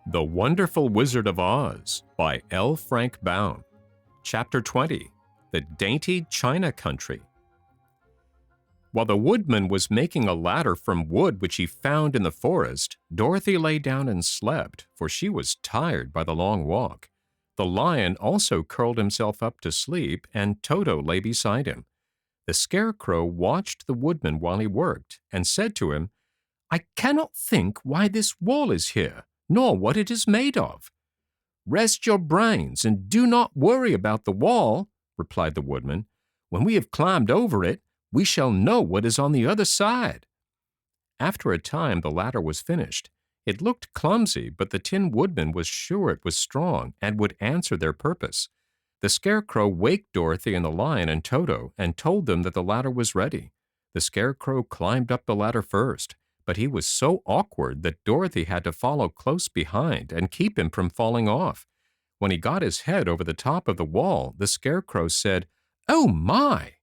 The Wonderful Wizard of Oz by L. Frank Baum. Chapter 20. The Dainty China Country. While the woodman was making a ladder from wood which he found in the forest, Dorothy lay down and slept, for she was tired by the long walk. The lion also curled himself up to sleep, and Toto lay beside him. The Scarecrow watched the woodman while he worked, and said to him, "I cannot think why this wall is here, nor what it is made of." "Rest your brains and do not worry about the wall," replied the woodman. "When we have climbed over it, we shall know what is on the other side." After a time the ladder was finished. It looked clumsy, but the Tin Woodman was sure it was strong and would answer their purpose. The Scarecrow waked Dorothy and the Lion and Toto and told them that the ladder was ready. The Scarecrow climbed up the ladder first, but he was so awkward that Dorothy had to follow close behind and keep him from falling off. When he got his head over the top of the wall, the Scarecrow said, "Oh my!"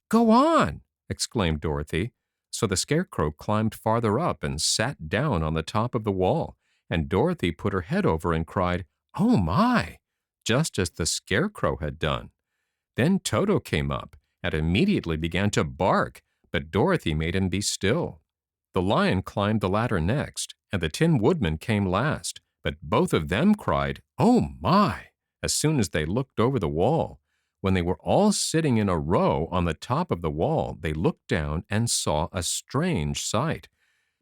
"Go on!" exclaimed Dorothy. So the Scarecrow climbed farther up and sat down on the top of the wall, and Dorothy put her head over and cried, "Oh my!" just as the Scarecrow had done. Then Toto came up and immediately began to bark, but Dorothy made him be still. The lion climbed the ladder next, and the Tin Woodman came last, but both of them cried, "Oh my!" as soon as they looked over the wall. When they were all sitting in a row on the top of the wall, they looked down and saw a strange sight.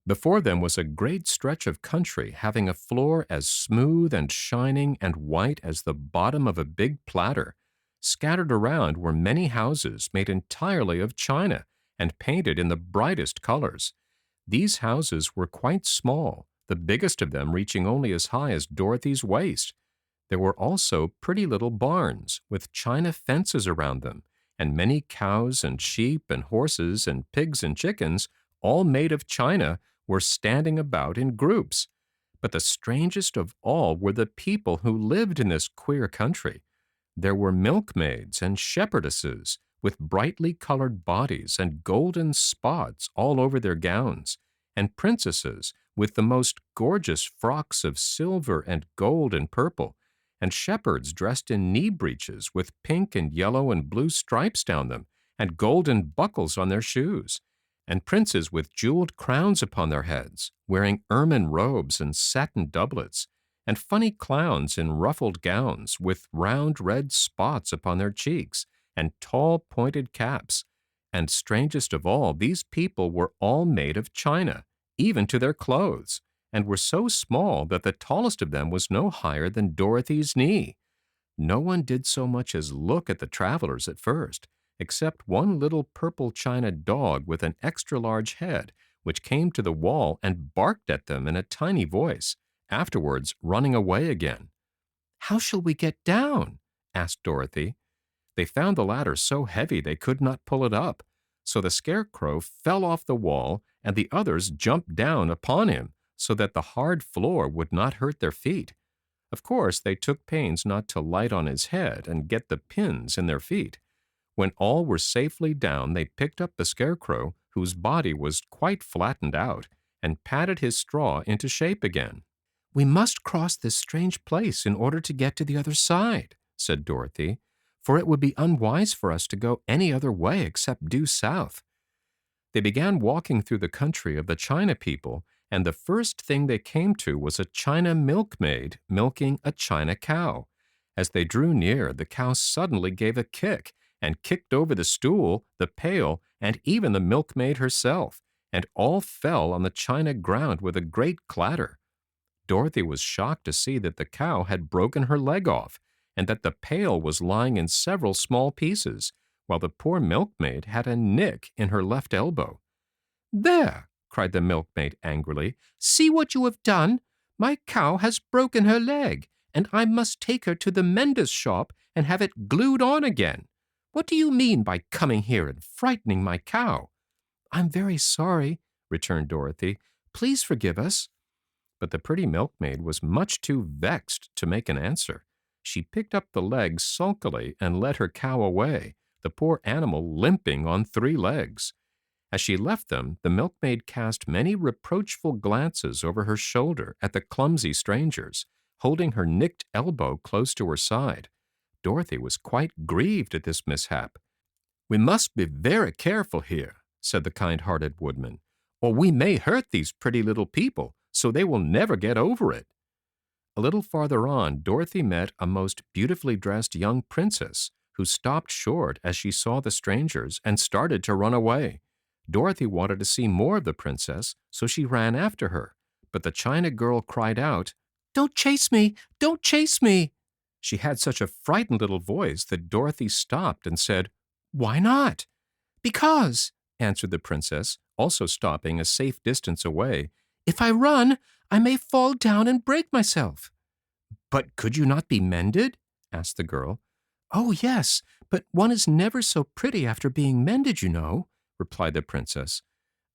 Before them was a great stretch of country having a floor as smooth and shining and white as the bottom of a big platter. Scattered around were many houses made entirely of china and painted in the brightest colors. These houses were quite small, the biggest of them reaching only as high as Dorothy's waist. There were also pretty little barns with china fences around them, and many cows and sheep and horses and pigs and chickens, all made of china, were standing about in groups. But the strangest of all were the people who lived in this queer country. There were milkmaids and shepherdesses with brightly colored bodies and golden spots all over their gowns, and princesses with the most gorgeous frocks of silver and gold and purple, and shepherds dressed in knee breeches with pink and yellow and blue stripes down them, and golden buckles on their shoes, and princes with jeweled crowns upon their heads, wearing ermine robes and satin doublets, and funny clowns in ruffled gowns with round red spots upon their cheeks, and tall pointed caps. And strangest of all, these people were all made of china, even to their clothes, and were so small that the tallest of them was no higher than Dorothy's knee. No one did so much as look at the travelers at first, except one little purple china dog with an extra-large head, which came to the wall and barked at them in a tiny voice, afterwards running away again. "How shall we get down?" asked Dorothy. They found the ladder so heavy they could not pull it up, so the Scarecrow fell off the wall and the others jumped down upon him so that the hard floor would not hurt their feet. Of course, they took pains not to light on his head and get the pins in their feet. When all were safely down, they picked up the Scarecrow, whose body was quite flattened out, and patted his straw into shape again. "We must cross this strange place in order to get to the other side," said Dorothy, "for it would be unwise for us to go any other way except due south." They began walking through the country of the China people, and the first thing they came to was a China milkmaid milking a China cow. As they drew near, the cow suddenly gave a kick and kicked over the stool, the pail, and even the milkmaid herself, and all fell on the china ground with a great clatter. Dorothy was shocked to see that the cow had broken her leg off, and that the pail was lying in several small pieces, while the poor milkmaid had a nick in her left elbow. "There!" cried the milkmaid angrily. "See what you have done! My cow has broken her leg, and I must take her to the mender's shop and have it glued on again. What do you mean by coming here and frightening my cow?" "I'm very sorry," returned Dorothy. "Please forgive us." But the pretty milkmaid was much too vexed to make an answer. She picked up the leg sulkily and led her cow away, the poor animal limping on 3 legs. As she left them, the milkmaid cast many reproachful glances over her shoulder at the clumsy strangers, holding her nicked elbow close to her side. Dorothy was quite grieved at this mishap. "We must be very careful here," said the kind-hearted woodman, "or we may hurt these pretty little people, so they will never get over it." A little farther on, Dorothy met a most beautifully dressed young princess who stopped short as she saw the strangers and started to run away. Dorothy wanted to see more of the princess, so she ran after her, but the China girl cried out, "Don't chase me! Don't chase me!" She had such a frightened little voice that Dorothy stopped and said, "Why not?" "Because," answered the princess, also stopping a safe distance away, "if I run, I may fall down and break myself." "But could you not be mended?" asked the girl. "Oh, yes, but one is never so pretty after being mended, you know," replied the princess.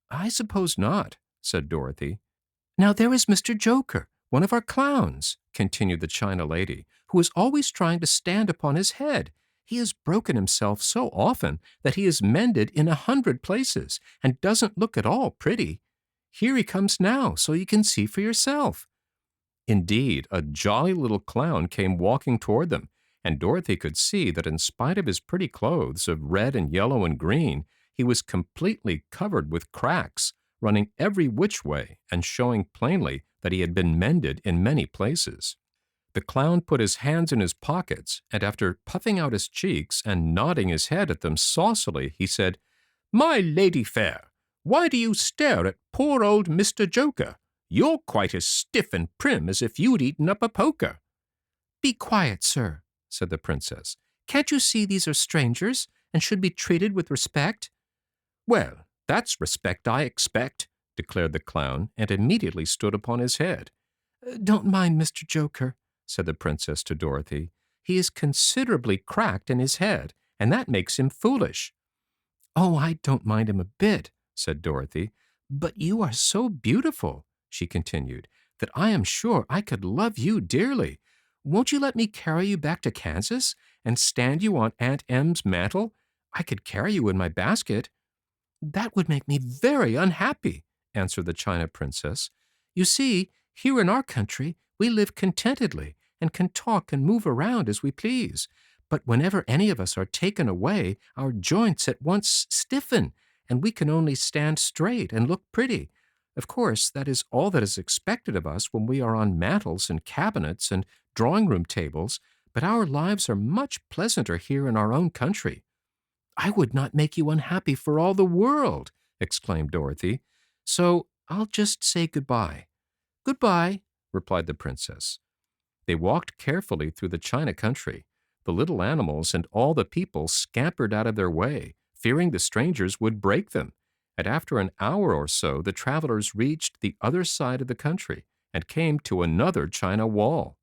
"I suppose not," said Dorothy. "Now there is Mr. Joker, one of our clowns," continued the China lady, "who is always trying to stand upon his head. He has broken himself so often that he is mended in 100 places and doesn't look at all pretty. Here he comes now, so you can see for yourself." Indeed, a jolly little clown came walking toward them, and Dorothy could see that in spite of his pretty clothes of red and yellow and green, he was completely covered with cracks, running every which way and showing plainly that he had been mended in many places. The clown put his hands in his pockets, and after puffing out his cheeks and nodding his head at them saucily, he said, "My lady fair, why do you stare at poor old Mr. Joker? You're quite as stiff and prim as if you'd eaten up a poker." "Be quiet, sir," said the princess. "Can't you see these are strangers and should be treated with respect?" "Well, that's respect I expect," declared the clown, and immediately stood upon his head. "Don't mind Mr. Joker," said the princess to Dorothy. "He is considerably cracked in his head, and that makes him foolish." "Oh, I don't mind him a bit," said Dorothy. "But you are so beautiful," she continued, "that I am sure I could love you dearly. Won't you let me carry you back to Kansas and stand you on Aunt Em's mantle? I could carry you in my basket." "That would make me very unhappy," answered the China princess. "You see, here in our country, we live contentedly and can talk and move around as we please. But whenever any of us are taken away, our joints at once stiffen, and we can only stand straight and look pretty. Of course, that is all that is expected of us when we are on mantels and cabinets and drawing-room tables, but our lives are much pleasanter here in our own country." "I would not make you unhappy for all the world," exclaimed Dorothy. "So I'll just say goodbye." "Goodbye," replied the princess. They walked carefully through the China country. The little animals and all the people scampered out of their way, fearing the strangers would break them, and after an hour or so the travelers reached the other side of the country and came to another China wall.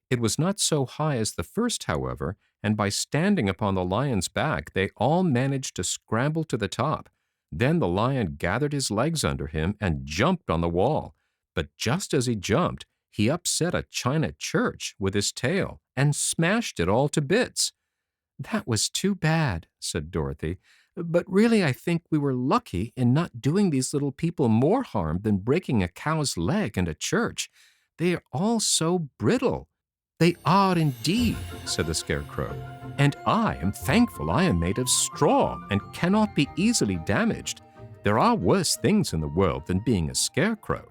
It was not so high as the first, however, and by standing upon the lion's back they all managed to scramble to the top. Then the lion gathered his legs under him and jumped on the wall, but just as he jumped, he upset a china church with his tail and smashed it all to bits. "That was too bad," said Dorothy, "but really I think we were lucky in not doing these little people more harm than breaking a cow's leg in a church. They are all so brittle." "They are indeed," said the Scarecrow, "and I am thankful I am made of straw and cannot be easily damaged. There are worse things in the world than being a scarecrow."